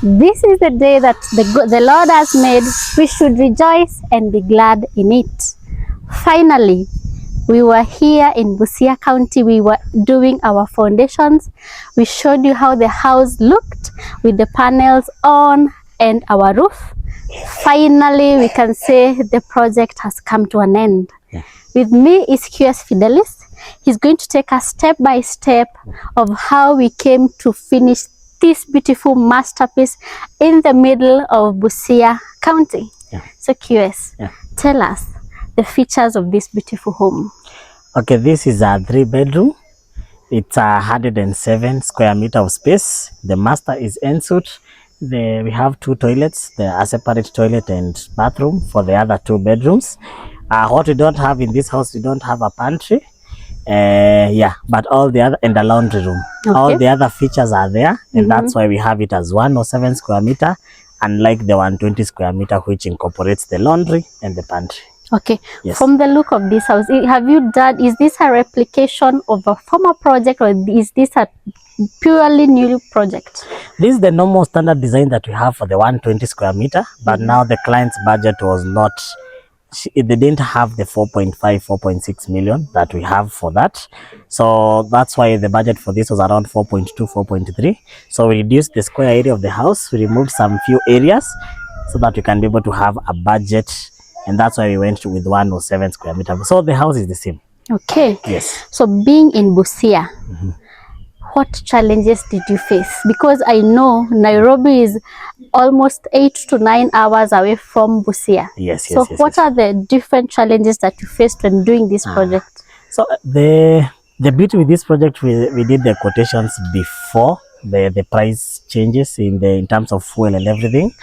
This is the day that the Lord has made. We should rejoice and be glad in it. Finally, we were here in Busia County. We were doing our foundations. We showed you how the house looked with the panels on and our roof. Finally, we can say the project has come to an end. Yeah. With me is Spacious Fidelis. He's going to take us step by step of how we came to finish this beautiful masterpiece in the middle of Busia County. Yeah. So Spacious, Yeah. tell us the features of this beautiful home. Okay, this is a 3-bedroom. It's 107 square meter of space. The master is ensuite. We have 2 toilets, a separate toilet and bathroom for the other 2 bedrooms. What we don't have in this house, we don't have a pantry. Yeah, but all the other, and a laundry room. Okay. All the other features are there, and that's why we have it as 107 square meter, unlike the 120 square meter, which incorporates the laundry and the pantry. Okay. Yes. From the look of this house, is this a replication of a former project, or is this a purely new project? This is the normal standard design that we have for the 120 square meter, but now the client's budget was not, they didn't have the 4.6 million that we have for that. So that's why the budget for this was around 4.2, 4.3. So we reduced the square area of the house. We removed some few areas so that we can be able to have a budget. And that's why we went with 107 square meter. So the house is the same. Okay. Yes. So being in Busia, what challenges did you face? Because I know Nairobi is almost 8 to 9 hours away from Busia. Yes. So what are the different challenges that you faced when doing this project? So the beauty with this project, we did the quotations before the price changes in terms of fuel and everything.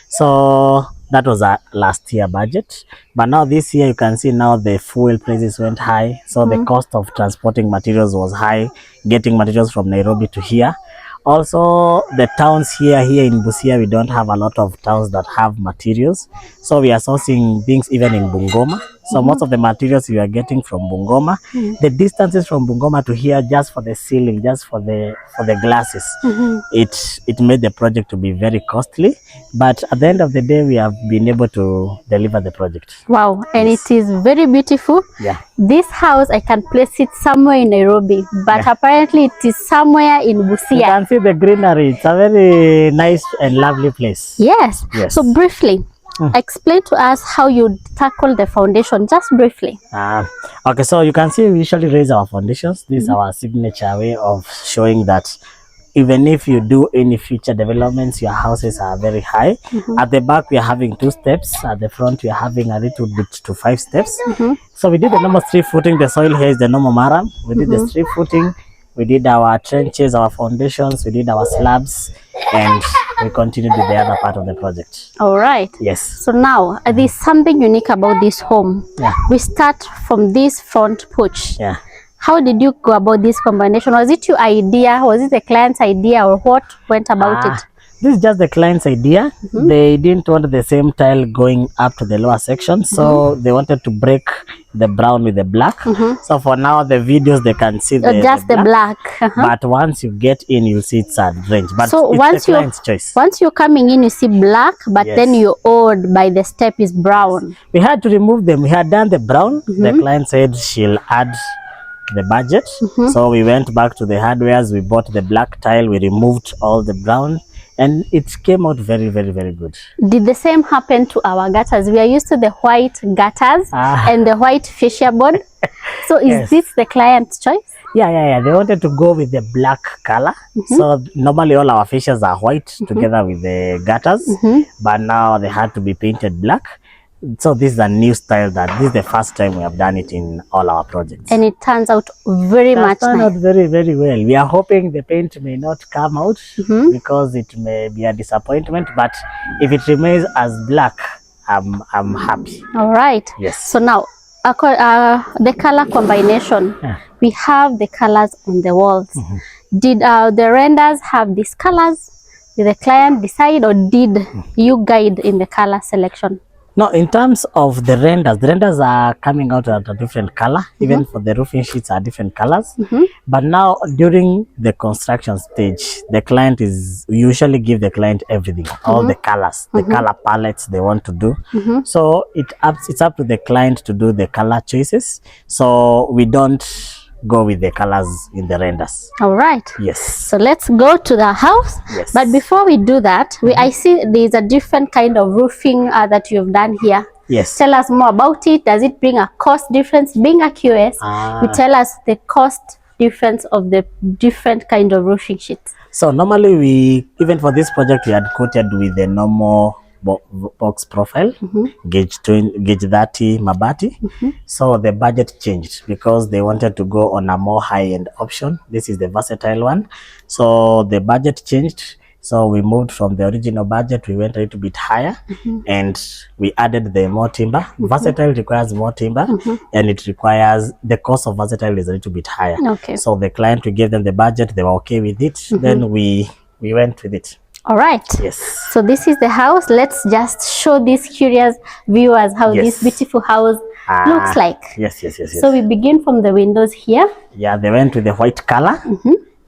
So that was our last year budget, but now this year you can see now the fuel prices went high, so the cost of transporting materials was high, getting materials from Nairobi to here. Also the towns here in Busia, we don't have a lot of towns that have materials, so we are sourcing things even in Bungoma. So most of the materials we are getting from Bungoma. The distances from Bungoma to here, just for the ceiling, just for the glasses, it made the project to be very costly. But at the end of the day, we have been able to deliver the project. Wow, and Yes. it is very beautiful. Yeah. This house, I can place it somewhere in Nairobi, but apparently it is somewhere in You Busia. can see the greenery. It's a very nice and lovely place. Yes. Yes. So briefly, explain to us how you tackle the foundation, just briefly. Okay, so you can see we usually raise our foundations. This is our signature way of showing that even if you do any future developments, your houses are very high. At the back, we are having 2 steps. At the front, we are having a little bit to 5 steps. So we did the normal 3 footing. The soil here is the normal maram. We did the 3 footing. We did our trenches, our foundations. We did our slabs, and we continued with the other part of the project. All right. Yes. So now, there's something unique about this home. Yeah. We start from this front porch. Yeah. How did you go about this combination? Was it your idea? Was it the client's idea, or what went about it? This is just the client's idea. They didn't want the same tile going up to the lower section, so they wanted to break the brown with the black. So for now, the videos they can see Just the black. But once you get in, you'll see it's a range. But So it's once the client's choice. Once you're coming in, you see black, but Yes. then you're awed by the step is brown. We had to remove them. We had done the brown. The client said she'll add the budget. So we went back to the hardwares. We bought the black tile. We removed all the brown. And it came out very, very, very good. Did the same happen to our gutters? We are used to the white gutters and the white fascia board. So is Yes. this the client's choice? Yeah. They wanted to go with the black color. So normally all our fascias are white together with the gutters. But now they had to be painted black. So this is a new style that this is the first time we have done it in all our projects. And it turns out very much turned nice. out very, very well. We are hoping the paint may not come out because it may be a disappointment, but if it remains as black, I'm happy. All right. Yes. So now, the color combination, we have the colors on the walls. Did the renders have these colors? Did the client decide, or did you guide in the color selection? No, in terms of the renders are coming out at a different color. Even for the roofing sheets are different colors. But now during the construction stage, the client we usually give the client everything, all the colors, the color palettes they want to do. So it's up to the client to do the color choices. So we don't go with the colors in the renders. All right. Yes. So let's go to the house. Yes. But before we do that, I see there's a different kind of roofing that you've done here. Yes. Tell us more about it. Does it bring a cost difference? Being a QS, you tell us the cost difference of the different kind of roofing sheets. So normally even for this project, we had quoted with the normal box profile, gauge 30 mabati. So the budget changed because they wanted to go on a more high-end option. This is the versatile one. So the budget changed. So we moved from the original budget, we went a little bit higher, and we added the more timber. Versatile requires more timber, and it requires, the cost of versatile is a little bit higher. Okay. So the client, we gave them the budget, they were okay with it. Then we went with it. All right. Yes. So this is the house. Let's just show these curious viewers how this beautiful house looks like. Yes. So we begin from the windows here. Yeah, they went with the white color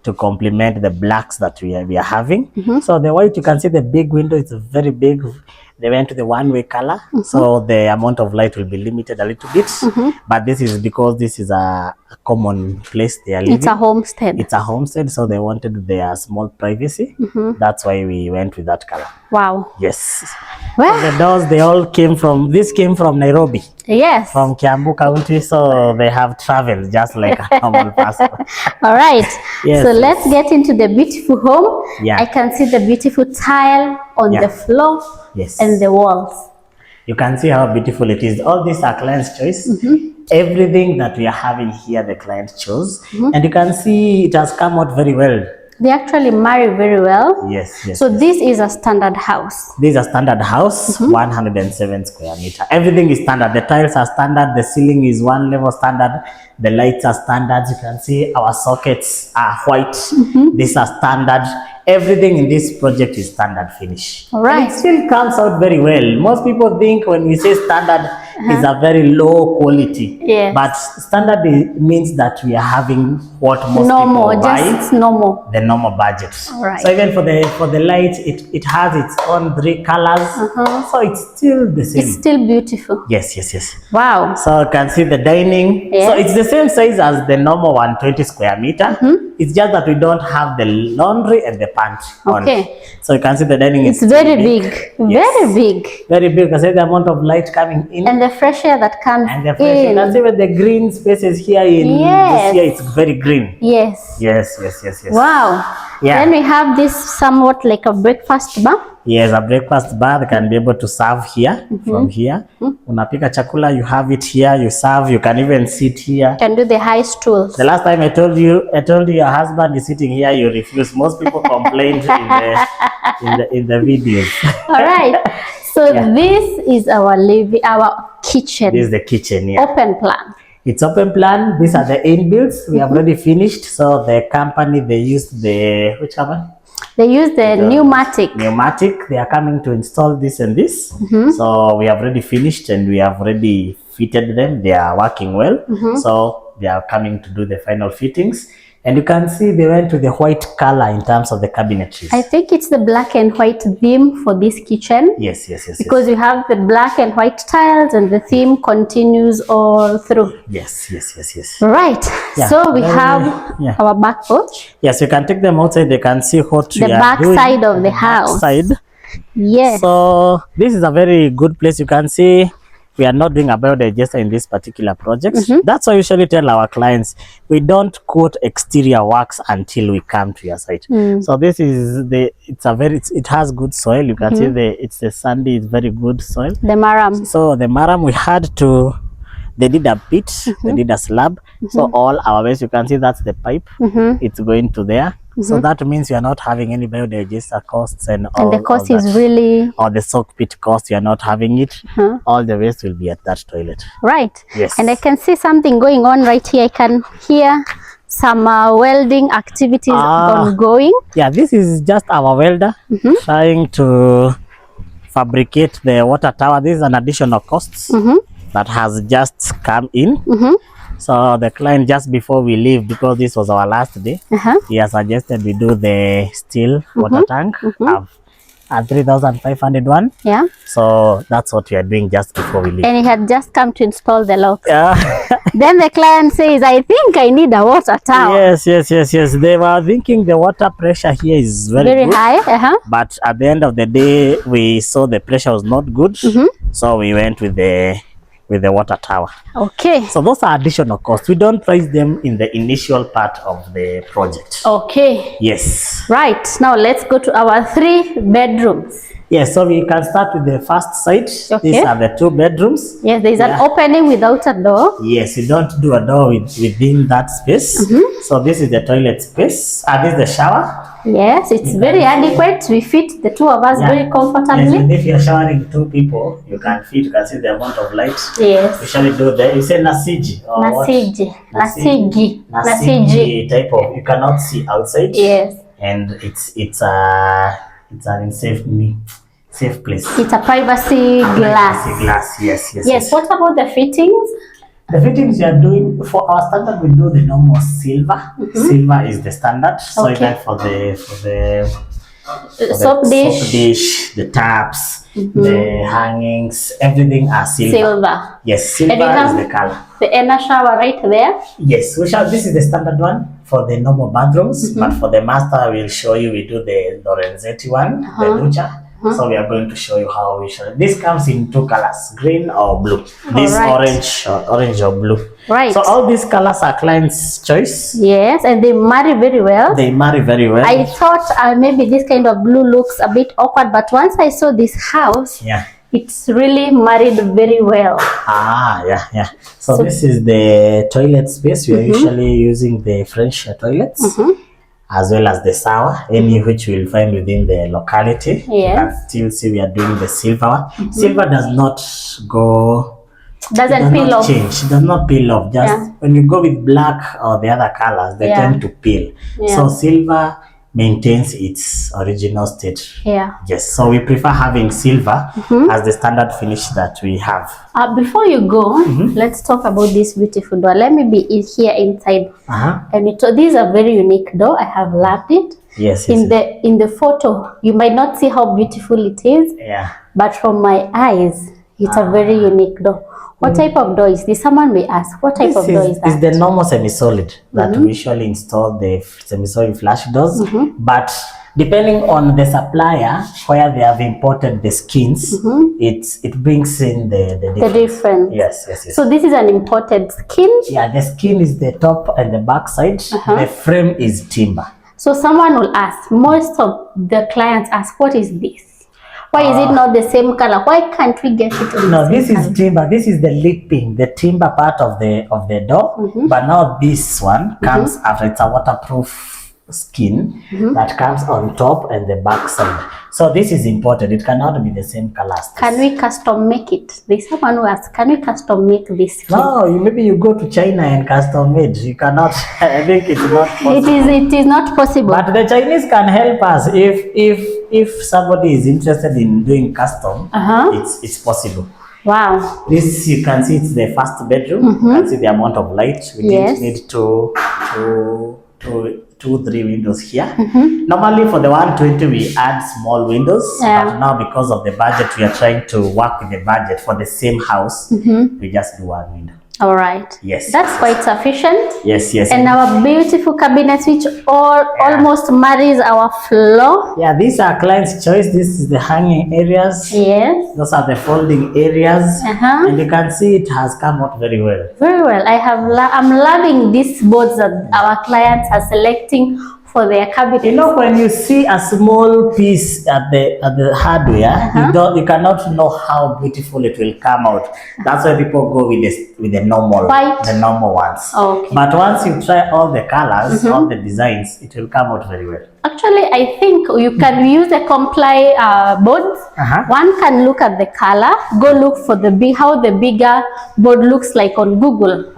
to complement the blacks that we are having. So the white, you can see the big window, it's very big. They went to the one-way color, so the amount of light will be limited a little bit. But this is because this is a common place they are living. It's a homestead. It's a homestead, so they wanted their small privacy. That's why we went with that color. Wow. Yes. Well, So the doors, they all came from Nairobi. Yes. From Kiambu County, so they have traveled just like a normal person. All right. Yes. So let's get into the beautiful home. Yeah. I can see the beautiful tile on the floor and the walls. You can see how beautiful it is. All these are client's choice. Everything that we are having here, the client chose. And you can see it has come out very well. They actually marry very well. Yes. So this is a standard house. This is a standard house, 107 square meter. Everything is standard. The tiles are standard. The ceiling is one level standard. The lights are standard. You can see our sockets are white. These are standard. Everything in this project is standard finish. All right. And it still comes out very well. Most people think when we say standard, it's a very low quality. Yes. But standard means that we are having what most people buy. Just normal. The normal budget. All right. So even for the light, it has its own 3 colors. So it's still the same. It's still beautiful. Yes. Wow. So you can see the dining. Yes. So it's the same size as the normal 120 square meter. It's just that we don't have the laundry and the pantry. Okay. So you can see the dining It's is very big. Very big. Very big. You can see the amount of light coming in. And the fresh air that comes And the fresh, you in. can see with the green spaces here in this year, it's very green. Yes. Yes. Wow. Yeah. Then we have this somewhat like a breakfast bar. Yes, a breakfast bar. They can be able to serve here, from here. Unapika chakula, you have it here, you serve, you can even sit here. Can do the high stools. The last time I told you your husband is sitting here, you refuse. Most people complained in the videos. All right. So this is our kitchen. This is the kitchen, yeah. Open plan. It's open plan. These are the inbuilts. We have already finished. So the company, they used which company? They use the pneumatic. They are coming to install this and this. So we have already finished and we have already fitted them. They are working well. So they are coming to do the final fittings. And you can see they went to the white color in terms of the cabinetries. I think it's the black and white theme for this kitchen. Yes. Because you have the black and white tiles and the theme continues all through. Yes. Right. Yeah. So we have our back porch. Yes, you can take them outside. They can see what we are doing. The back side of the house. Side. Yes. So this is a very good place. You can see we are not doing a biodigester in this particular project. That's why I usually tell our clients, we don't quote exterior works until we come to your site. So this is it has good soil. You can see it's the sandy, it's very good soil. The maram. So the maram they did a pit, they did a slab. So all our waste, you can see that's the pipe. It's going to there. So that means you are not having any biodigester costs and the cost is really... Or the soak pit cost, you are not having it. All the waste will be at that toilet. Right. Yes. And I can see something going on right here. I can hear some welding activities ongoing. Yeah, this is just our welder trying to fabricate the water tower. This is an additional cost that has just come in. So the client, just before we leave, because this was our last day, he has suggested we do the steel water tank at 3,501. Yeah. So that's what we are doing just before we leave. And he had just come to install the locks. Yeah. Then the client says, I think I need a water tower. Yes. They were thinking the water pressure here is very good, high. but at the end of the day, we saw the pressure was not good. So we went with the water tower. Okay. So those are additional costs. We don't price them in the initial part of the project. Okay. Yes. Right. Now let's go to our 3 bedrooms. Yes, so we can start with the first side. Okay. These are the 2 bedrooms. Yes, there is an opening without a door. Yes, you don't do a door within that space. So this is the toilet space. This is the shower. Yes, it's very adequate. We fit the 2 of us very comfortably. Yes, and if you're showering 2 people, you can fit. You can see the amount of light. Yes. Usually do the, you say nasiji or Nasiji. what? Nasiji type of, you cannot see outside. Yes. And it's an safe place. It's a privacy glass. Privacy glass, yes. What about the fittings? The fittings we are doing, for our standard, we do the normal silver. Silver is the standard. So even for the soap dish, the taps, the hangings, everything are silver. Yes, silver is the color. The inner shower right there. Yes, this is the standard one for the normal bathrooms, but for the master, we'll show you. We do the Lorenzetti one, the lucha. So we are going to show you how we show. This comes in 2 colors, green or blue. This orange or blue. Right. So all these colors are client's choice. Yes, and they marry very well. They marry very well. I thought maybe this kind of blue looks a bit awkward, but once I saw this house, it's really married very well. So this is the toilet space. We are usually using the French toilets. As well as the shower, any which you will find within the locality. You can still see we are doing the silver one. Silver does not peel off. Change. It does not peel off. Just when you go with black or the other colors, they tend to peel. So silver maintains its original state. Yes. So we prefer having silver as the standard finish that we have. Before you go, let's talk about this beautiful door. Let me be here inside. And this is a very unique door. I have loved it. Yes. In the photo, you might not see how beautiful it is. But from my eyes, it's a very unique door. What type of door is this? Someone may ask, what type of door is that? It's the normal semi-solid that we usually install, the semi-solid flash doors. But depending on the supplier, where they have imported the skins, it brings in the difference. Yes. So this is an imported skin? Yeah, the skin is the top and the back side. The frame is timber. So someone will ask, most of the clients ask, what is this? Why is it not the same color? Why can't we get it? This is timber. This is the lipping, the timber part of the door. But now this one comes after. It's a waterproof skin that comes on top and the back side. So this is important. It cannot be the same color. Can we custom make it? There's someone who asks, can we custom make this skin? No, maybe you go to China and custom made. You cannot. I think it's not possible. It is not possible. But the Chinese can help us if somebody is interested in doing custom. It's possible. Wow. This, you can see, it's the first bedroom. You can see the amount of light. We didn't need two, 3 windows here. Normally for the 120 we add small windows, but now because of the budget, we are trying to work with the budget for the same house. We just do 1 window. All right. Yes. That's quite sufficient. Yes. And our beautiful cabinets, which almost marries our floor. Yeah, these are client's choice. This is the hanging areas. Yes. Those are the folding areas. And you can see it has come out very well. Very well. I'm loving these boards that our clients are selecting for their cabinet. You know, when you see a small piece at the hardware, you cannot know how beautiful it will come out. That's why people go with the normal ones. Okay. But once you try all the colors, all the designs, it will come out very well. Actually, I think you can use the comply boards. One can look at the color, go look for how the bigger board looks like on Google.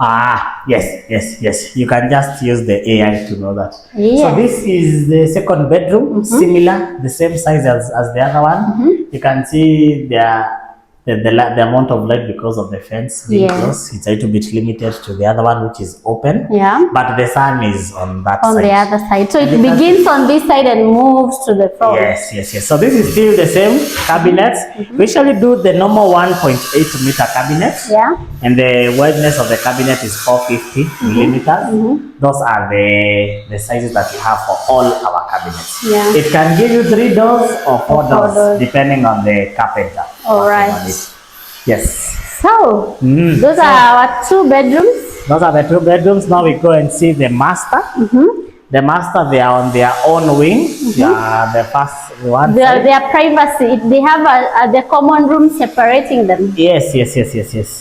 Yes. You can just use the AI to know that. Yes. So this is the second bedroom, similar, the same size as the other one. You can see the amount of light because of the fence being closed. It's a little bit limited to the other one, which is open. Yeah. But the sun is on that on side. the other side. So it begins on this side and moves to the front. Yes. So this is still the same cabinets. We usually do the normal 1.8 meter cabinet. Yeah. And the wideness of the cabinet is 450 millimeters. Those are the sizes that we have for all our cabinets. Yeah. It can give you 3 doors or 4 doors, depending on the carpenter. All right. Yes. So those are our 2 bedrooms. Those are the 2 bedrooms. Now we go and see the master. The master, they are on their own wing. The first one. Their privacy. They have the common room separating them. Yes.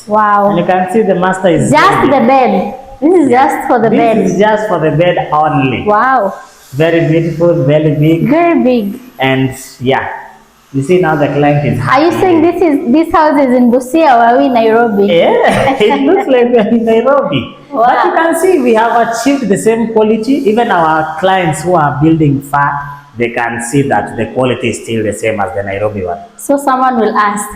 Wow. And you can see the master is just the bed. This is just for the bed. This is just for the bed only. Wow. Very beautiful, very big. Very big. And yeah. You see now the client is happy. Are you saying this house is in Busia or are we in Nairobi? Yeah, it looks like we're in Nairobi. Wow. But you can see we have achieved the same quality. Even our clients who are building far, they can see that the quality is still the same as the Nairobi one. So someone will ask,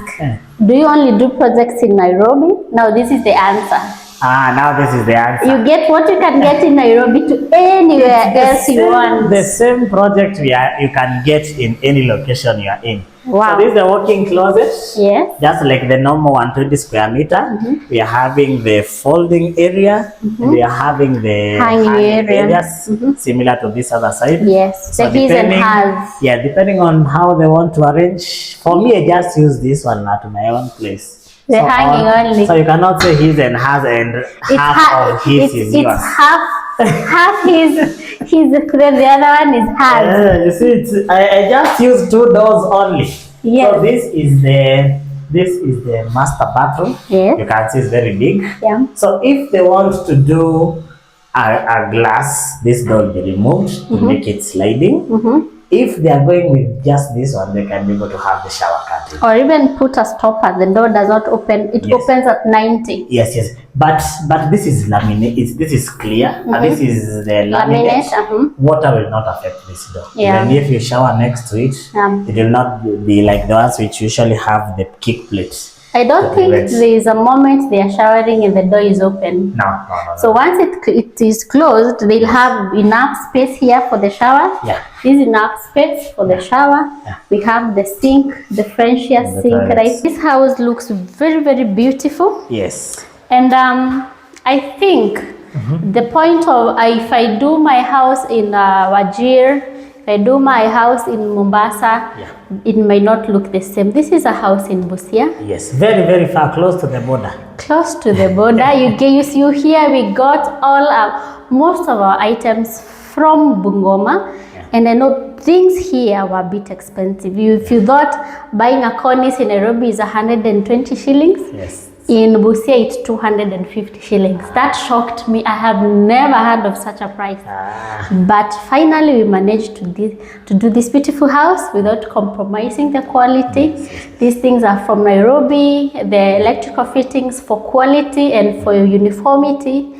do you only do projects in Nairobi? Now this is the answer. Now this is the answer. You get what you can get in Nairobi to anywhere else you want. The same project you can get in any location you are in. Wow. So this is the walk-in closet. Yes. Just like the normal 120 square meter. We are having the folding area. We are having the hanging areas similar to this other side. Yes. So the his and hers. Yeah, depending on how they want to arrange. For me, I just use this one at my own place. The hanging only. So you cannot say his and hers and half of his is yours. It's half his, the other one is hers. You see, I just use 2 doors only. Yes. So this is the master bathroom. Yes. You can see it's very big. Yeah. So if they want to do a glass, this door will be removed to make it sliding. If they are going with just this one, they can be able to have the shower curtain. Or even put a stopper. The door does not open. It opens at 90. Yes. But this is laminate. This is clear. And this is the laminate. Water will not affect this door. Yeah. Even if you shower next to it, it will not be like the ones which usually have the kick plates. I don't think there is a moment they are showering and the door is open. No. So once it is closed, they'll have enough space here for the shower. Yeah. This is enough space for the shower. Yeah. We have the sink, the Frenchia sink, right? This house looks very, very beautiful. Yes. And I think the point of if I do my house in Wajir, if I do my house in Mombasa, it may not look the same. This is a house in Busia. Yes, very, very far, close to the border. Close to the border. You here we got most of our items from Bungoma. And I know things here were a bit expensive. If you thought buying a cornice in Nairobi is 120 shillings, yes. In Busia it's 250 shillings. That shocked me. I have never heard of such a price. But finally we managed to do this beautiful house without compromising the quality. These things are from Nairobi, the electrical fittings for quality and for uniformity.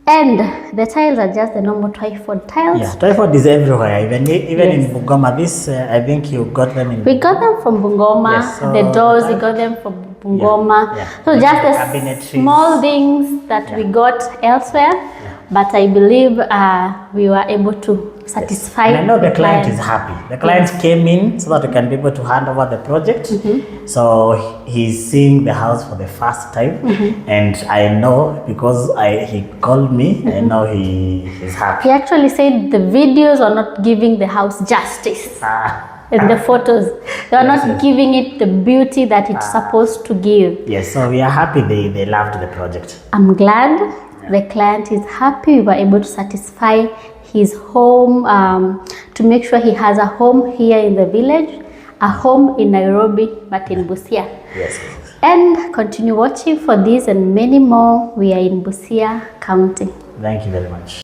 And the tiles are just the normal Twyford tiles. Yeah, Twyford is everywhere. Even in Bungoma. This, I think you got them in... We got them from Bungoma. Yes, so the doors, we got them from Bungoma. So just the small things that we got elsewhere. But I believe we were able to satisfy and I know the client is happy. The client came in so that we can be able to hand over the project. So he's seeing the house for the first time. And I know because he called me, I know he is happy. He actually said the videos are not giving the house justice. In the photos, they are not giving it the beauty that it's supposed to give. Yes, so we are happy they loved the project. I'm glad. The client is happy. We were able to satisfy his home, to make sure he has a home here in the village, a home in Nairobi, but in Busia. Yes. And continue watching for this and many more. We are in Busia County. Thank you very much.